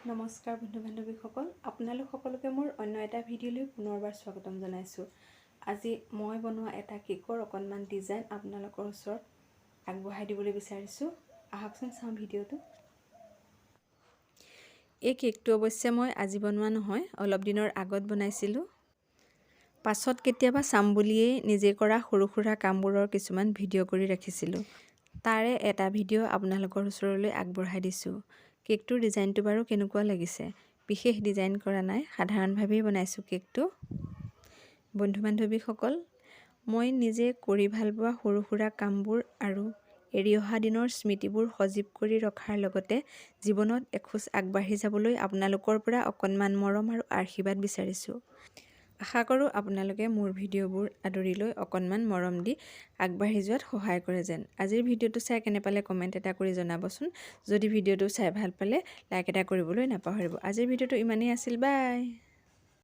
নমস্কাৰ বন্ধু বান্ধৱীসকল, আপোনালোক সকলোকে মোৰ অন্য এটা ভিডিঅ'লৈ পুনৰবাৰ স্বাগতম জনাইছোঁ। আজি মই বনোৱা এটা কেকৰ অকণমান ডিজাইন আপোনালোকৰ ওচৰত আগবঢ়াই দিবলৈ বিচাৰিছোঁ। আহকচোন চাওঁ ভিডিঅ'টো। এই কেকটো অৱশ্যে মই আজি বনোৱা নহয়, অলপ দিনৰ আগত বনাইছিলোঁ। পাছত কেতিয়াবা চাম বুলিয়েই নিজে কৰা সৰু সুৰা কামবোৰৰ কিছুমান ভিডিঅ' কৰি ৰাখিছিলোঁ। তাৰে এটা ভিডিঅ' আপোনালোকৰ ওচৰলৈ আগবঢ়াই দিছোঁ। কেকটোৰ ডিজাইনটো বাৰু কেনেকুৱা লাগিছে? বিশেষ ডিজাইন কৰা নাই, সাধাৰণভাৱেই বনাইছোঁ কেকটো। বন্ধু বান্ধৱীসকল, মই নিজে কৰি ভাল পোৱা সৰু সুৰা কামবোৰ আৰু এৰি অহা দিনৰ স্মৃতিবোৰ সজীৱ কৰি ৰখাৰ লগতে জীৱনত এখোজ আগবাঢ়ি যাবলৈ আপোনালোকৰ পৰা অকণমান মৰম আৰু আশীৰ্বাদ বিচাৰিছোঁ। আশা কৰোঁ আপোনালোকে মোৰ ভিডিঅ'বোৰ আদৰি লৈ অকণমান মৰম দি আগবাঢ়ি যোৱাত সহায় কৰে যেন। আজিৰ ভিডিঅ'টো চাই কেনে পালে কমেণ্ট এটা কৰি জনাবচোন। যদি ভিডিঅ'টো চাই ভাল পালে লাইক এটা কৰিবলৈ নাপাহৰিব। আজিৰ ভিডিঅ'টো ইমানেই আছিল, বাই।